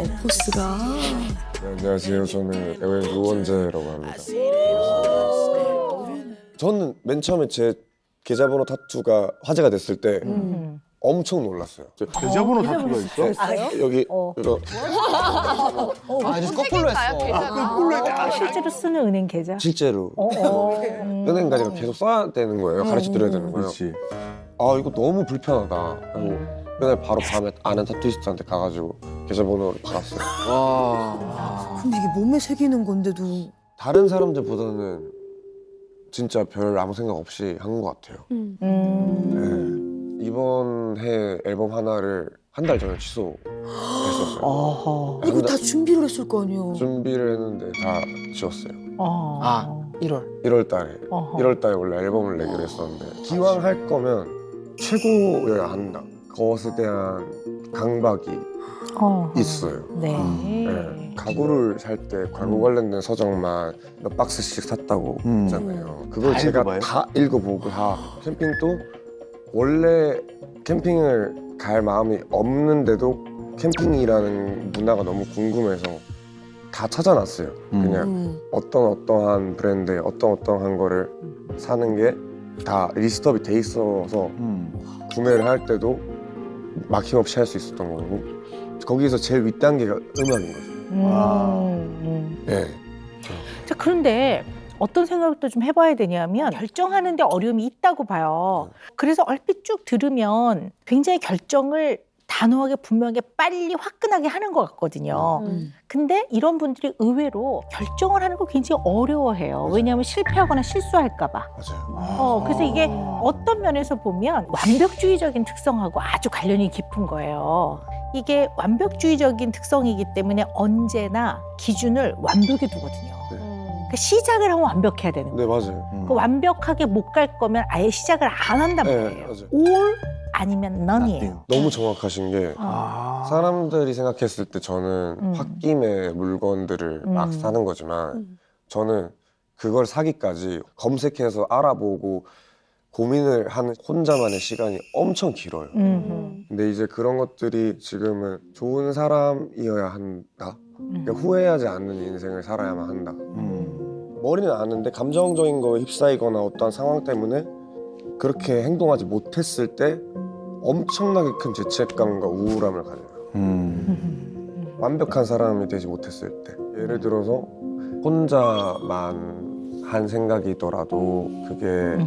포스가. 네, 안녕하세요. 저는 배우 유원재라고 합니다. 저는 맨 처음에 제 계좌번호 타투가 화제가 됐을 때 엄청 놀랐어요. 계좌번호 타투가 있어? 여기 이거 아주 거꾸로 했어. 실제로 쓰는 은행 계좌? 실제로 은행 가니까 계속 써야 되는 거예요. 가르쳐 드려야 되는 거예요. 그렇지. 아 이거 너무 불편하다. 그리고 그날 바로 밤에 아는 타투이스트한테 가가지고 계좌번호를 받았어요. 와. 근데 이게 몸에 새기는 건데도. 다른 사람들보다는 진짜 별 아무 생각 없이 한 것 같아요. 네. 이번 해 앨범 하나를 한 달 전에 취소했었어요. 어허. 이거 다 준비를 했을 거 아니에요. 준비를 했는데 다 지웠어요. 아 1월. 1월 달에. 어허. 1월 달에 원래 앨범을 내기로 했었는데 기왕 할 거면 최고여야 한다. 그것에 대한 강박이 어허. 있어요. 네. 네. 가구를 살 때 가구 관련된 서적만 몇 박스씩 샀다고 했잖아요. 그걸 다 제가 읽어봐요? 다 읽어보고 다 캠핑도 원래 캠핑을 갈 마음이 없는데도 캠핑이라는 문화가 너무 궁금해서 다 찾아놨어요. 그냥 어떠한 브랜드에 어떠한 거를 사는 게 다 리스트업이 돼 있어서 구매를 할 때도 막힘없이 할 수 있었던 거고 거기에서 제일 윗단계가 음악인 거죠. 네. 자, 그런데 어떤 생각도 좀 해봐야 되냐면 결정하는데 어려움이 있다고 봐요. 그래서 얼핏 쭉 들으면 굉장히 결정을 단호하게 분명하게 빨리 화끈하게 하는 것 같거든요. 근데 이런 분들이 의외로 결정을 하는 걸 굉장히 어려워해요. 왜냐하면 실패하거나 실수할까 봐. 맞아요. 그래서 이게 어떤 면에서 보면 완벽주의적인 특성하고 아주 관련이 깊은 거예요. 이게 완벽주의적인 특성이기 때문에 언제나 기준을 완벽히 두거든요. 그러니까 시작을 하면 완벽해야 되는 거예요. 네 맞아요. 그 완벽하게 못 갈 거면 아예 시작을 안 한단 네 말이에요. 맞아요. all 아니면 none이에요. 너무 정확하신 게 아. 사람들이 생각했을 때 저는 홧김에 물건들을 막 사는 거지만 저는 그걸 사기까지 검색해서 알아보고 고민을 하는 혼자만의 시간이 엄청 길어요. 근데 이제 그런 것들이 지금은 좋은 사람이어야 한다. 그러니까 후회하지 않는 인생을 살아야만 한다. 머리는 아는데 감정적인 거에 휩싸이거나 어떠한 상황 때문에 그렇게 행동하지 못했을 때 엄청나게 큰 죄책감과 우울함을 가져요. 완벽한 사람이 되지 못했을 때. 예를 들어서 혼자만 한 생각이더라도 그게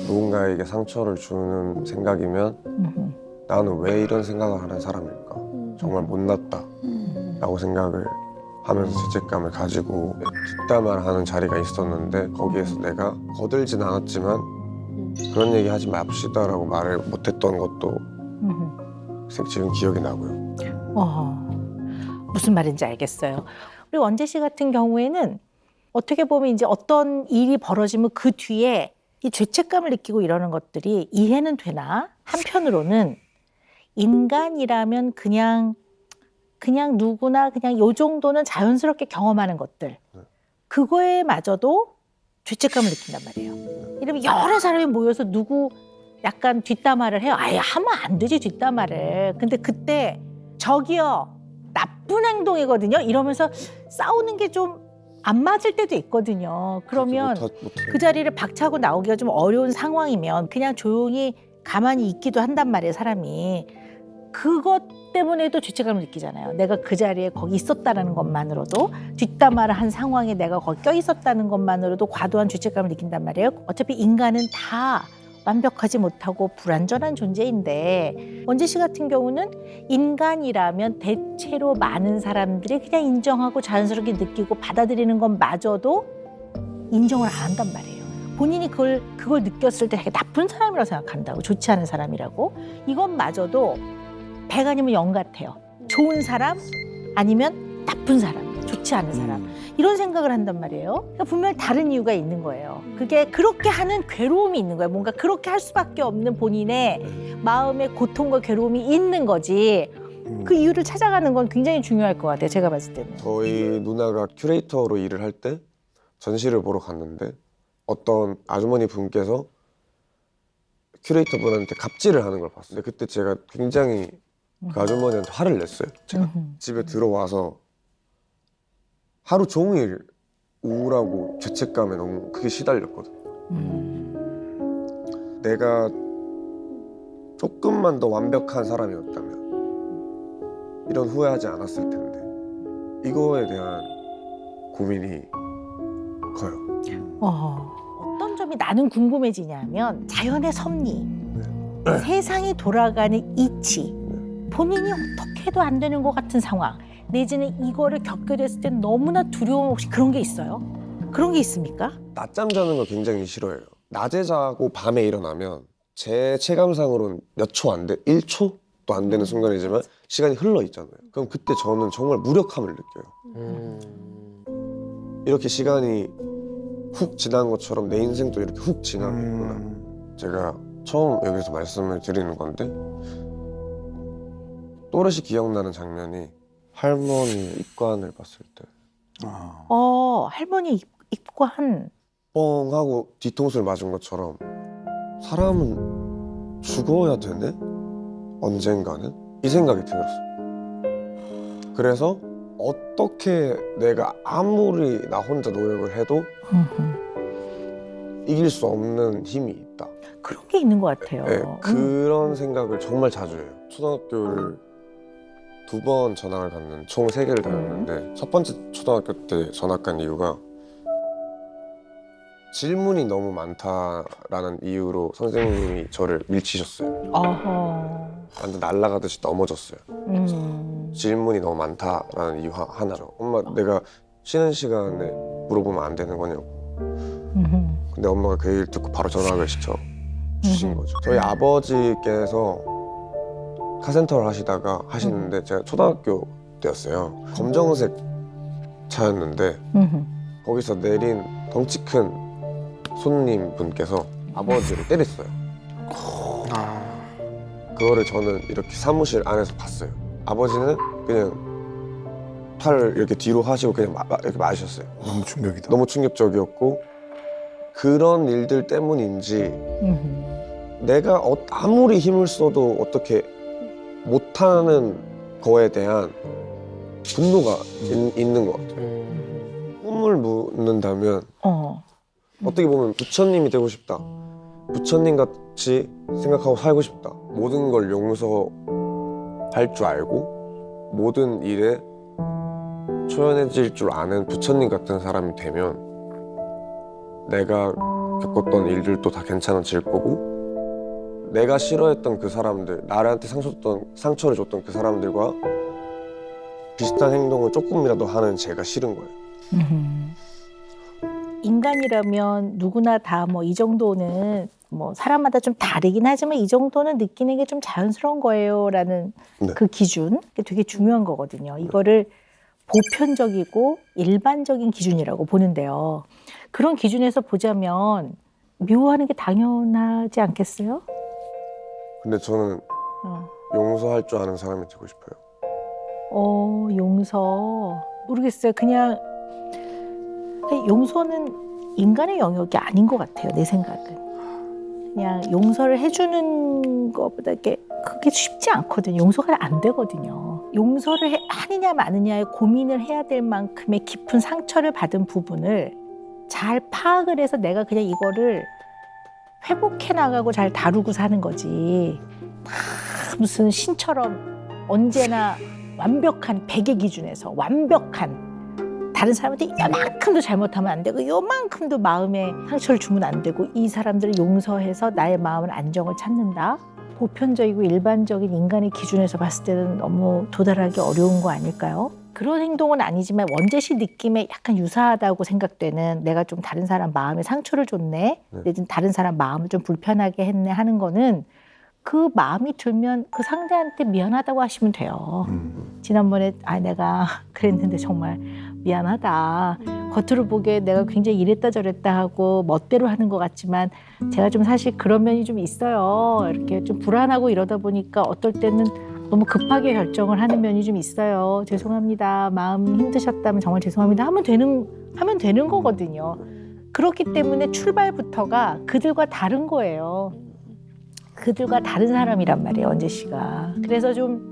누군가에게 상처를 주는 생각이면 나는 왜 이런 생각을 하는 사람일까? 정말 못났다 라고 생각을 하면서 죄책감을 가지고 뒷담화를 하는 자리가 있었는데 거기에서 내가 거들진 않았지만 그런 얘기 하지 맙시다 라고 말을 못했던 것도 지금 기억이 나고요. 무슨 말인지 알겠어요. 우리 원재 씨 같은 경우에는 어떻게 보면 이제 어떤 일이 벌어지면 그 뒤에 이 죄책감을 느끼고 이러는 것들이 이해는 되나? 한편으로는 인간이라면 그냥 누구나 그냥 요 정도는 자연스럽게 경험하는 것들 그거에마저도 죄책감을 느낀단 말이에요. 이러면 여러 사람이 모여서 누구 약간 뒷담화를 해요. 아예 하면 안 되지 뒷담화를. 근데 그때 저기요 나쁜 행동이거든요. 이러면서 싸우는 게 좀 안 맞을 때도 있거든요. 그러면 그 자리를 박차고 나오기가 좀 어려운 상황이면 그냥 조용히 가만히 있기도 한단 말이에요, 사람이. 그것 때문에도 죄책감을 느끼잖아요. 내가 그 자리에 거기 있었다는 것만으로도 뒷담화를 한 상황에 내가 거기 껴 있었다는 것만으로도 과도한 죄책감을 느낀단 말이에요. 어차피 인간은 다 완벽하지 못하고 불완전한 존재인데 원재 씨 같은 경우는 인간이라면 대체로 많은 사람들이 그냥 인정하고 자연스럽게 느끼고 받아들이는 것마저도 인정을 안 한단 말이에요. 본인이 그걸 느꼈을 때 되게 나쁜 사람이라고 생각한다고, 좋지 않은 사람이라고. 이것마저도 100 아니면 0 같아요. 좋은 사람 아니면 나쁜 사람, 좋지 않은 사람. 이런 생각을 한단 말이에요. 그러니까 분명히 다른 이유가 있는 거예요. 그게 그렇게 하는 괴로움이 있는 거예요. 뭔가 그렇게 할 수밖에 없는 본인의 마음의 고통과 괴로움이 있는 거지. 그 이유를 찾아가는 건 굉장히 중요할 것 같아요. 제가 봤을 때는. 저희 누나가 큐레이터로 일을 할 때 전시를 보러 갔는데 어떤 아주머니 분께서 큐레이터 분한테 갑질을 하는 걸 봤어요. 근데 그때 제가 굉장히 그 아주머니한테 화를 냈어요. 제가 집에 들어와서 하루 종일 우울하고 죄책감에 너무 크게 시달렸거든. 내가 조금만 더 완벽한 사람이었다면 이런 후회하지 않았을 텐데 이거에 대한 고민이 커요. 어떤 점이 나는 궁금해지냐면 자연의 섭리, 세상이 돌아가는 이치, 본인이 어떻게 해도 안 되는 것 같은 상황, 내지는 이거를 겪게 됐을 때 너무나 두려움, 혹시 그런 게 있어요? 그런 게 있습니까? 낮잠 자는 거 굉장히 싫어해요. 낮에 자고 밤에 일어나면 제 체감상으로는 몇 초 안 돼, 1초도 안 되는 순간이지만 시간이 흘러 있잖아요. 그럼 그때 저는 정말 무력함을 느껴요. 이렇게 시간이 훅 지난 것처럼 내 인생도 이렇게 훅 지나겠구나. 제가 처음 여기서 말씀을 드리는 건데 또렷이 기억나는 장면이 할머니 입관을 봤을 때 할머니 입관. 뻥 하고 뒤통수를 맞은 것처럼 사람은 죽어야 되네? 언젠가는? 이 생각이 들었어요. 그래서 어떻게 내가 아무리 나 혼자 노력을 해도 이길 수 없는 힘이 있다. 그런 게 있는 것 같아요. 네, 그런 생각을 정말 자주 해요. 초등학교를 2번 전학을 갔는데 총 3개를 다녔는데 첫 번째 초등학교 때 전학 간 이유가 질문이 너무 많다라는 이유로 선생님이 저를 밀치셨어요. 완전 날아가듯이 넘어졌어요. 질문이 너무 많다라는 이유 하나죠. 엄마, 내가 쉬는 시간에 물어보면 안 되는 거냐고. 근데 엄마가 그 얘기를 듣고 바로 전학을 시켜 주신 거죠. 저희 아버지께서 카센터를 하시는데 제가 초등학교 때였어요. 검정색 차였는데 거기서 내린 덩치 큰 손님 분께서 아버지를 때렸어요. 그거를 저는 이렇게 사무실 안에서 봤어요. 아버지는 그냥 팔을 이렇게 뒤로 하시고 그냥 이렇게 맞으셨어요. 너무 충격이다. 너무 충격적이었고 그런 일들 때문인지 내가 아무리 힘을 써도 어떻게 못하는 거에 대한 분노가 있는 것 같아요. 꿈을 묻는다면 어떻게 보면 부처님이 되고 싶다. 부처님 같이 생각하고 살고 싶다. 모든 걸 용서할 줄 알고 모든 일에 초연해질 줄 아는 부처님 같은 사람이 되면 내가 겪었던 일들도 다 괜찮아질 거고 내가 싫어했던 그 사람들, 나한테 상처를 줬던 그 사람들과 비슷한 행동을 조금이라도 하는 제가 싫은 거예요. 인간이라면 누구나 다 뭐 이 정도는 뭐 사람마다 좀 다르긴 하지만 이 정도는 느끼는 게 좀 자연스러운 거예요라는 네. 그 기준, 그게 되게 중요한 거거든요. 이거를 보편적이고 일반적인 기준이라고 보는데요. 그런 기준에서 보자면 미워하는 게 당연하지 않겠어요? 근데 저는 용서할 줄 아는 사람이 되고 싶어요. 용서. 모르겠어요. 그냥 용서는 인간의 영역이 아닌 것 같아요. 내 생각은. 그냥 용서를 해주는 것보다 그게 쉽지 않거든요. 용서가 안 되거든요. 용서를 하느냐 마느냐에 고민을 해야 될 만큼의 깊은 상처를 받은 부분을 잘 파악을 해서 내가 그냥 이거를 회복해 나가고 잘 다루고 사는 거지. 무슨 신처럼 언제나 완벽한 백의 기준에서 완벽한 다른 사람한테 요만큼도 잘못하면 안 되고 요만큼도 마음에 상처를 주면 안 되고 이 사람들을 용서해서 나의 마음을 안정을 찾는다. 보편적이고 일반적인 인간의 기준에서 봤을 때는 너무 도달하기 어려운 거 아닐까요? 그런 행동은 아니지만 원재 씨 느낌에 약간 유사하다고 생각되는 내가 좀 다른 사람 마음에 상처를 줬네, 내지는 다른 사람 마음을 좀 불편하게 했네 하는 거는 그 마음이 들면 그 상대한테 미안하다고 하시면 돼요. 지난번에 내가 그랬는데 정말 미안하다. 겉으로 보기에 내가 굉장히 이랬다 저랬다 하고 멋대로 하는 것 같지만 제가 좀 사실 그런 면이 좀 있어요. 이렇게 좀 불안하고 이러다 보니까 어떨 때는 너무 급하게 결정을 하는 면이 좀 있어요. 죄송합니다. 마음 힘드셨다면 정말 죄송합니다. 하면 되는 거거든요. 그렇기 때문에 출발부터가 그들과 다른 거예요. 그들과 다른 사람이란 말이에요, 원재 씨가. 그래서 좀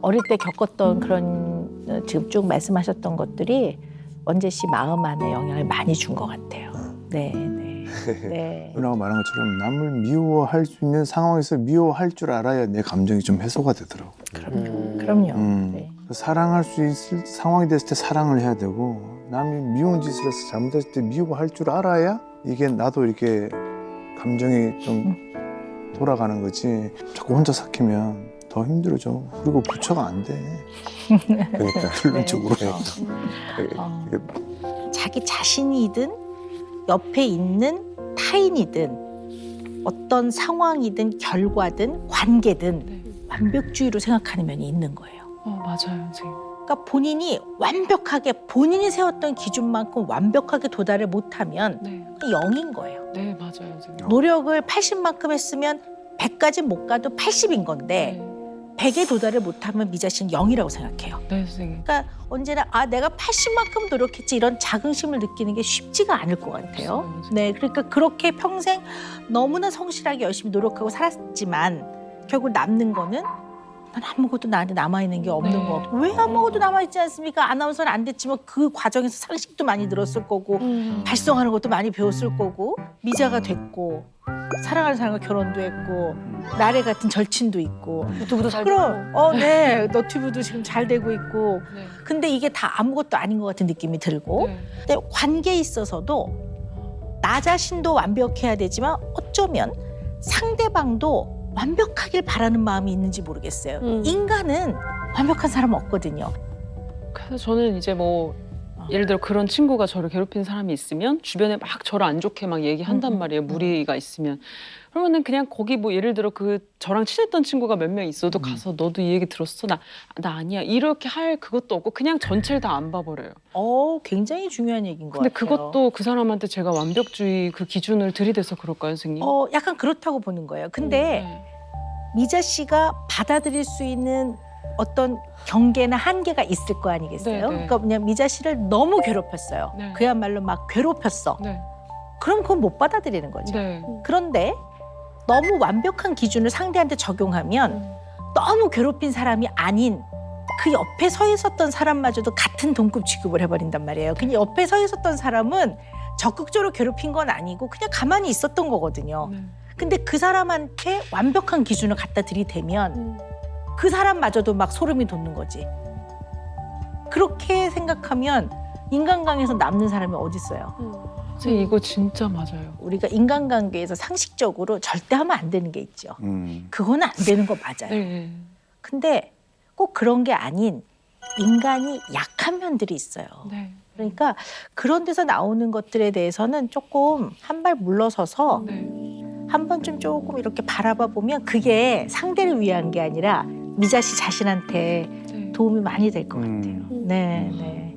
어릴 때 겪었던 그런 지금 쭉 말씀하셨던 것들이 원재 씨 마음 안에 영향을 많이 준 것 같아요. 네, 네, 네. 누나가 말한 것처럼 남을 미워할 수 있는 상황에서 미워할 줄 알아야 내 감정이 좀 해소가 되더라고. 그럼요. 네. 사랑할 수 있을 상황이 됐을 때 사랑을 해야 되고 남이 미운 짓을 해서 잘못했을 때 미워할 줄 알아야 이게 나도 이렇게 감정이 좀 돌아가는 거지. 자꾸 혼자 삭히면 더 힘들어져. 그리고 부처가 안 돼. 그러니까 결론적으로. 자기 자신이든 옆에 있는 타인이든 어떤 상황이든 결과든 관계든 완벽주의로 생각하는 면이 있는 거예요. 맞아요, 선생님. 그러니까 본인이 완벽하게 본인이 세웠던 기준만큼 완벽하게 도달을 못하면 네, 0인 거예요. 네, 맞아요, 선생님. 노력을 80만큼 했으면 100까지 못 가도 80인 건데 100에 도달을 못하면 미자씨는 0이라고 생각해요. 네, 선생님. 그러니까 언제나 내가 80만큼 노력했지 이런 자긍심을 느끼는 게 쉽지가 않을 것 같아요. 맞아요. 네, 그러니까 그렇게 평생 너무나 성실하게 열심히 노력하고 살았지만 결국 남는 거는 난 아무것도 나한테 남아있는 게 없는 네. 거 같고 왜 아무것도 남아있지 않습니까? 아나운서는 안 됐지만 그 과정에서 상식도 많이 늘었을 거고 발성하는 것도 많이 배웠을 거고 미자가 됐고 사랑하는 사람과 결혼도 했고 나래 같은 절친도 있고 유튜브도 잘 그럼 네 너튜브도 지금 잘 되고 있고 네. 근데 이게 다 아무것도 아닌 것 같은 느낌이 들고 네. 근데 관계에 있어서도 나 자신도 완벽해야 되지만 어쩌면 상대방도 완벽하길 바라는 마음이 있는지 모르겠어요. 인간은 완벽한 사람 없거든요. 그래서 저는 이제 뭐 예를 들어 그런 친구가 저를 괴롭히는 사람이 있으면 주변에 막 저를 안 좋게 막 얘기한단 말이에요. 무리가 있으면. 그러면은 그냥 거기 뭐 예를 들어 그 저랑 친했던 친구가 몇 명 있어도 가서 너도 이 얘기 들었어? 나 아니야. 이렇게 할 그것도 없고 그냥 전체를 다 안 봐버려요. 굉장히 중요한 얘기인 것 근데 같아요. 그것도 그 사람한테 제가 완벽주의 그 기준을 들이대서 그럴까요, 선생님? 약간 그렇다고 보는 거예요. 근데 네. 미자 씨가 받아들일 수 있는 어떤 경계나 한계가 있을 거 아니겠어요? 네, 네. 그러니까 그냥 미자 씨를 너무 괴롭혔어요. 네. 그야말로 막 괴롭혔어. 네. 그럼 그건 못 받아들이는 거죠. 네. 그런데 너무 완벽한 기준을 상대한테 적용하면 너무 괴롭힌 사람이 아닌 그 옆에 서 있었던 사람마저도 같은 동급 취급을 해버린단 말이에요. 그냥 옆에 서 있었던 사람은 적극적으로 괴롭힌 건 아니고 그냥 가만히 있었던 거거든요. 네. 근데 그 사람한테 완벽한 기준을 갖다 들이대면 그 사람마저도 막 소름이 돋는 거지. 그렇게 생각하면 인간관계에서 남는 사람이 어디 있어요? 선생님 이거 진짜 맞아요. 우리가 인간관계에서 상식적으로 절대 하면 안 되는 게 있죠. 그건 안 되는 거 맞아요. 네. 근데 꼭 그런 게 아닌 인간이 약한 면들이 있어요. 네. 그러니까 그런 데서 나오는 것들에 대해서는 조금 한 발 물러서서 네. 한 번쯤 조금 이렇게 바라봐 보면 그게 상대를 위한 게 아니라 미자 씨 자신한테 네. 도움이 많이 될 것 같아요. 네, 네.